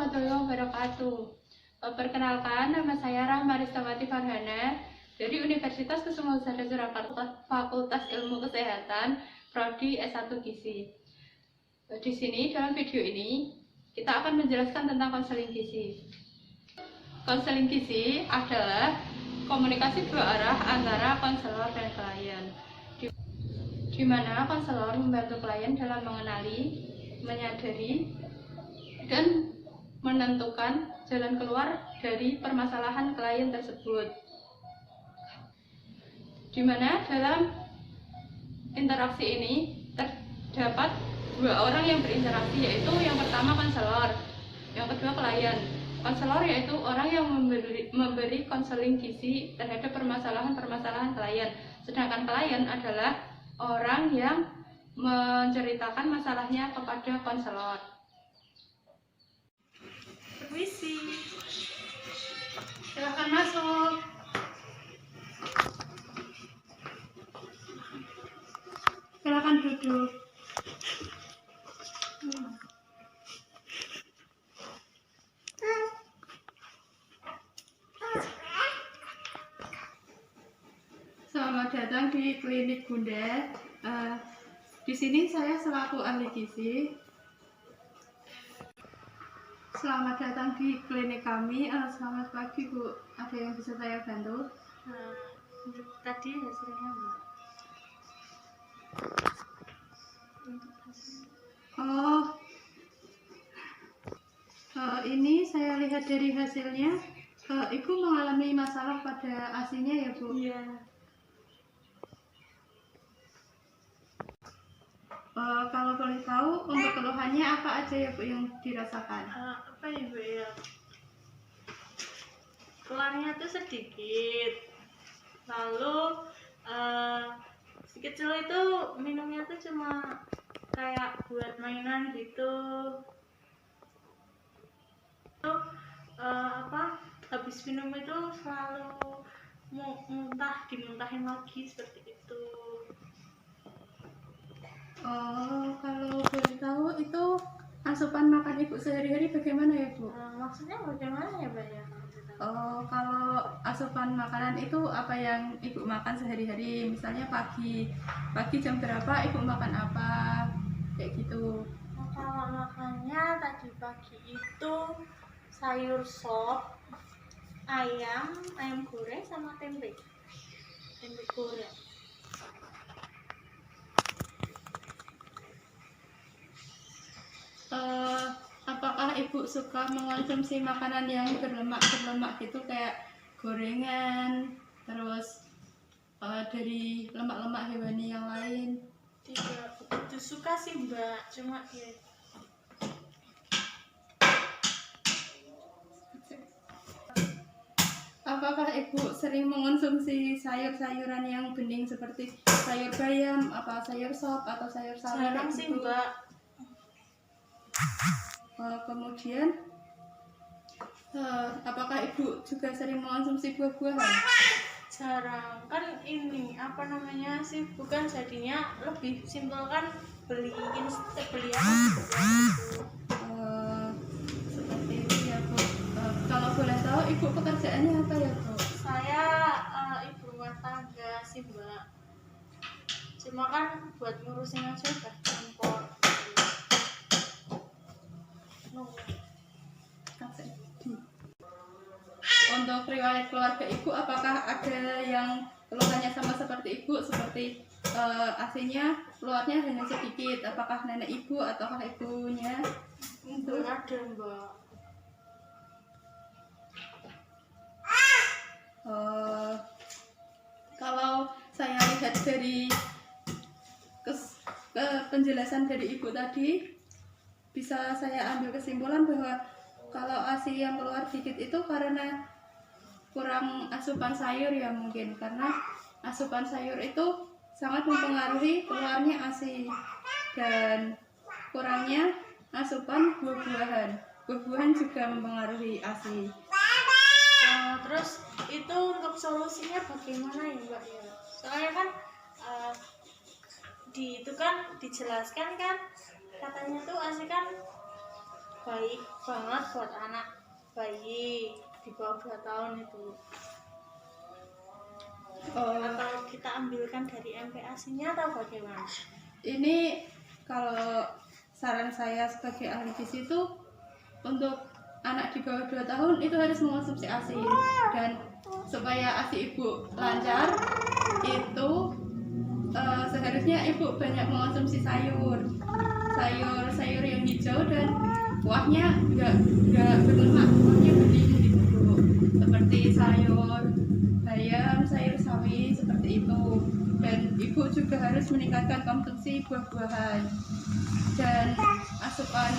warahmatullahi wabarakatuh. Perkenalkan, nama saya Rahma Ristawati Farhana dari Universitas Kusuma Usada Surakarta, Fakultas Ilmu Kesehatan, Prodi S1 Gizi. Di sini dalam video ini kita akan menjelaskan tentang konseling gizi. Konseling gizi adalah komunikasi dua arah antara konselor dan klien, di mana konselor membantu klien dalam mengenali, menyadari, dan menentukan jalan keluar dari permasalahan klien tersebut. Di mana dalam interaksi ini terdapat dua orang yang berinteraksi, yaitu yang pertama konselor, yang kedua klien. Konselor yaitu orang yang memberi konseling gizi terhadap permasalahan-permasalahan klien, sedangkan klien adalah orang yang menceritakan masalahnya kepada konselor. Permisi, Silakan masuk. Silakan duduk. Selamat datang di klinik Bunda. Di sini saya selaku ahli gizi. Selamat datang di klinik kami. Selamat pagi, Bu. Ada yang bisa saya bantu? tadi hasilnya Mbak. Ini saya lihat dari hasilnya, Ibu mengalami masalah pada ASI-nya ya, Bu? Iya. Kalau boleh tahu, untuk keluhannya apa aja ya, Bu, yang dirasakan? Apa ya Bu ya? Keluarnya tuh sedikit. Lalu si kecil itu minumnya tuh cuma kayak buat mainan gitu. Habis minum itu selalu dimuntahin lagi seperti itu. Kalau boleh tahu, itu asupan makan Ibu sehari-hari bagaimana ya, Bu? Maksudnya bagaimana ya Mbak ya? Kalau asupan makanan itu apa yang Ibu makan sehari-hari? Misalnya pagi jam berapa Ibu makan apa? Kayak gitu. Kalau makannya tadi pagi itu sayur sop, ayam goreng sama tempe goreng. Apakah Ibu suka mengonsumsi makanan yang berlemak gitu, kayak gorengan, terus dari lemak-lemak hewani yang lain? Tidak begitu suka sih Mbak, cuma ya. Apakah Ibu sering mengonsumsi sayur-sayuran yang bening seperti sayur bayam, sayur sop, atau sayur salad? Jarang sih Mbak. Kemudian apakah Ibu juga sering mengonsumsi buah-buahan? Jarang, kan ini apa namanya sih, bukan jadinya lebih simpel kan beli Seperti itu ya, Bu. Kalau boleh tahu Ibu pekerjaannya apa ya, Bu? Saya ibu rumah tangga sih Mbak, cuma kan buat ngurusin aja udah campur. Untuk riwayat keluarga Ibu, apakah ada yang keluhannya sama seperti Ibu, seperti ASI-nya keluarnya hanya sedikit? Apakah nenek Ibu ataukah ibunya? Enggak ada Mbak. Kalau saya lihat dari penjelasan dari Ibu tadi, bisa saya ambil kesimpulan bahwa kalau ASI yang keluar dikit itu karena kurang asupan sayur ya, mungkin karena asupan sayur itu sangat mempengaruhi keluarnya ASI, dan kurangnya asupan buah-buahan juga mempengaruhi ASI. Terus itu untuk solusinya bagaimana ya Mbak ya? Soalnya kan itu kan dijelaskan kan, katanya tuh ASI kan baik banget buat anak bayi di bawah 2 tahun itu. Atau kita ambilkan dari MPASI-nya atau bagaimana? Ini kalau saran saya sebagai ahli gizi itu untuk anak di bawah 2 tahun itu harus mengonsumsi ASI, dan supaya ASI ibu lancar itu seharusnya ibu banyak mengonsumsi sayur yang hijau dan kuahnya nggak berlemak, kuahnya bening gitu Bu. Seperti sayur bayam, sayur sawi seperti itu. Dan ibu juga harus meningkatkan konsumsi buah-buahan, dan asupan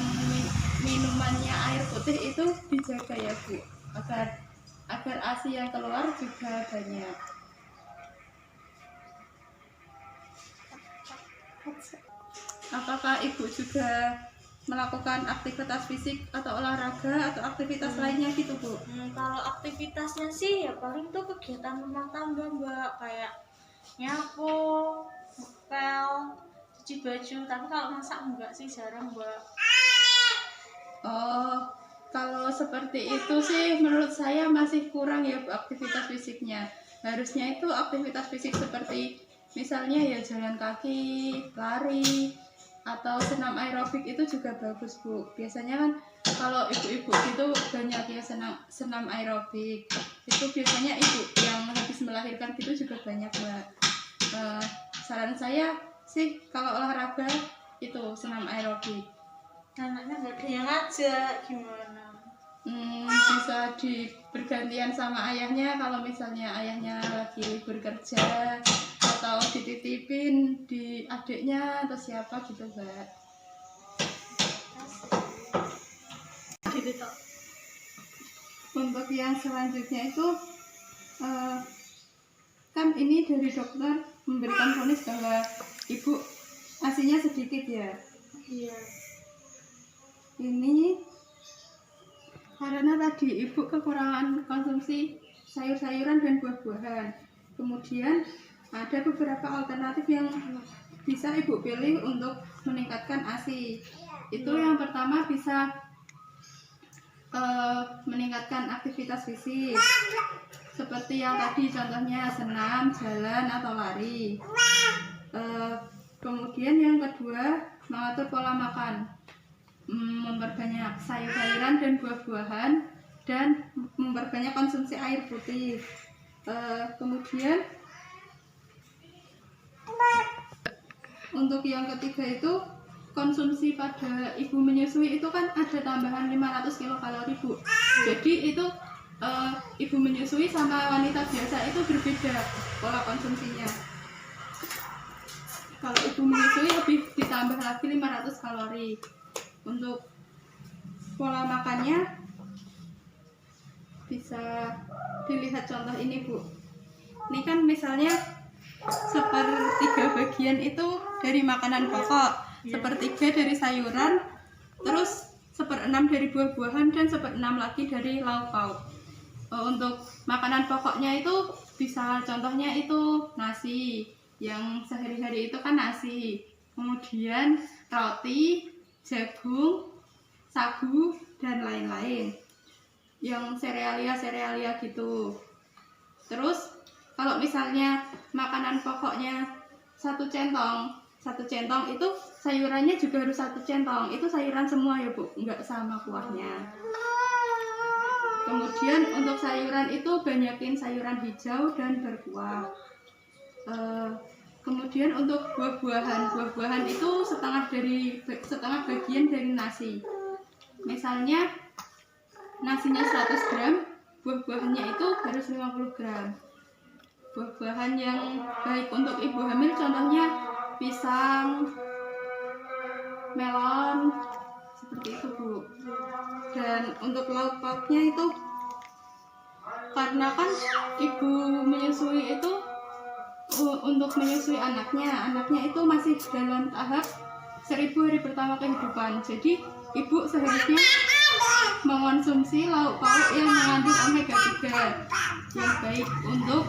minumannya air putih itu dijaga ya Bu, agar ASI yang keluar juga banyak. Apakah ibu juga melakukan aktivitas fisik atau olahraga atau aktivitas lainnya gitu Bu? Kalau aktivitasnya sih ya paling tuh kegiatan rumah tangga Mbak, kayak nyapu, ngepel, cuci baju. Tapi kalau masak enggak sih, jarang Mbak. Oh, kalau seperti itu sih menurut saya masih kurang ya Bu, aktivitas fisiknya. Harusnya itu aktivitas fisik seperti misalnya ya jalan kaki, lari, atau senam aerobik itu juga bagus Bu. Biasanya kan kalau ibu-ibu itu banyak ya senam aerobik. Itu biasanya ibu yang habis melahirkan gitu juga banyak Mbak. Saran saya sih kalau olahraga itu senam aerobik. Anaknya nggak ada yang ngajak, gimana? Bisa bergantian sama ayahnya kalau misalnya ayahnya lagi libur kerja, atau dititipin di adiknya atau siapa gitu Mbak. Untuk yang selanjutnya itu kan ini dari dokter memberikan vonis bahwa ibu ASI-nya sedikit ya. Iya. Ini karena tadi ibu kekurangan konsumsi sayur-sayuran dan buah-buahan. Kemudian ada beberapa alternatif yang bisa ibu pilih untuk meningkatkan ASI. Itu yang pertama bisa meningkatkan aktivitas fisik, seperti yang tadi contohnya senam, jalan atau lari. Kemudian yang kedua mengatur pola makan, memperbanyak sayur-sayuran dan buah-buahan, dan memperbanyak konsumsi air putih. Kemudian untuk yang ketiga itu konsumsi pada ibu menyusui itu kan ada tambahan 500 kilokalori Bu. Jadi itu ibu menyusui sama wanita biasa itu berbeda pola konsumsinya. Kalau ibu menyusui lebih ditambah lagi 500 kalori. Untuk pola makannya bisa dilihat contoh ini Bu. Ini kan misalnya sepertiga bagian itu dari makanan pokok, sepertiga dari sayuran, terus 1/6 dari buah-buahan, dan 1/6 lagi dari lauk pauk. Untuk makanan pokoknya itu bisa contohnya itu nasi, yang sehari-hari itu kan nasi, kemudian roti, jagung, sagu, dan lain-lain, yang serealia gitu. Terus kalau misalnya makanan pokoknya satu centong itu sayurannya juga harus 1 centong. Itu sayuran semua ya Bu, nggak sama kuahnya. Kemudian untuk sayuran itu banyakin sayuran hijau dan berkuah. Kemudian untuk buah-buahan itu setengah bagian dari nasi. Misalnya nasinya 100 gram, buah-buahannya itu harus 50 gram. Buah-buahan yang baik untuk ibu hamil contohnya pisang, melon, seperti itu Bu. Dan untuk lauk pauknya itu karena kan ibu menyusui itu untuk menyusui anaknya itu masih dalam tahap 1000 hari pertama kehidupan. Jadi ibu seharusnya mengonsumsi lauk pauk yang mengandung omega 3 yang baik untuk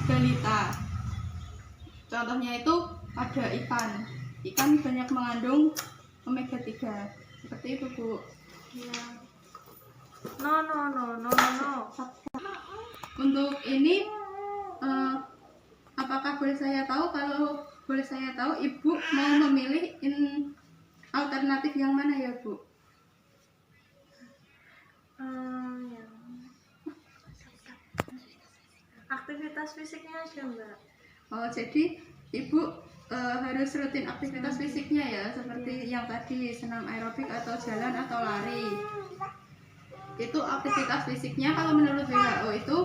balita. Contohnya itu ada ikan banyak mengandung omega 3 seperti itu Bu. Ya. No. Untuk ini apakah boleh saya tahu, kalau boleh saya tahu ibu mau memilih alternatif yang mana ya Bu? Ya. Aktivitas fisiknya aja Mbak. Oh, jadi ibu harus rutin aktivitas fisiknya ya, seperti yang tadi senam aerobik atau jalan atau lari. Itu aktivitas fisiknya kalau menurut WHO itu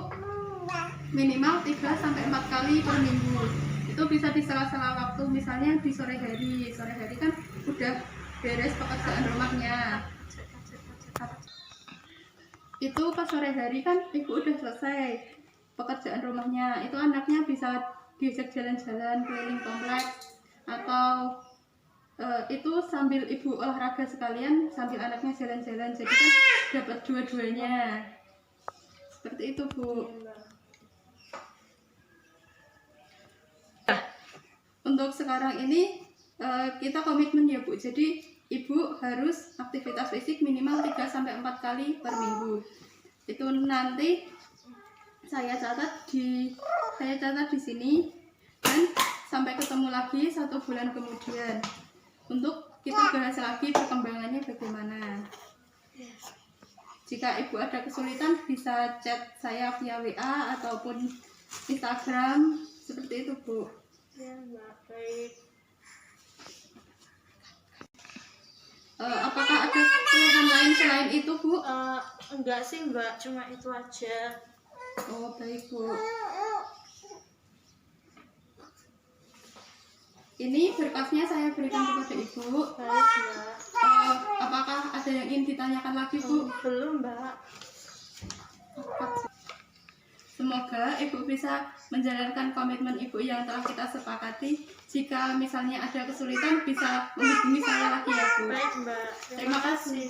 minimal 3-4 kali per minggu. Itu bisa di sela-sela waktu, misalnya di sore hari kan udah beres pekerjaan rumahnya. Itu pas sore hari kan ibu udah selesai pekerjaan rumahnya, itu anaknya bisa diajak jalan-jalan keliling kompleks, atau itu sambil ibu olahraga sekalian sambil anaknya jalan-jalan, jadi kan dapat dua-duanya. Seperti itu Bu. Untuk sekarang ini kita komitmen ya Bu, jadi ibu harus aktivitas fisik minimal 3-4 kali per minggu. Itu nanti saya catat di sini, dan sampai ketemu lagi 1 bulan kemudian untuk kita bahas lagi perkembangannya bagaimana. Jika ibu ada kesulitan bisa chat saya via WA ataupun Instagram, seperti itu Bu. Ya Mbak, baik. Apakah ada keluhan lain selain itu Bu? Enggak sih Mbak, cuma itu aja. Oh baik Bu. Ini berkasnya saya berikan kepada Ibu. Baik Mbak. Apakah ada yang ingin ditanyakan lagi Bu? Belum Mbak. Semoga Ibu bisa menjalankan komitmen Ibu yang telah kita sepakati. Jika misalnya ada kesulitan bisa menghubungi saya lagi ya Bu. Baik Mbak. Terima kasih.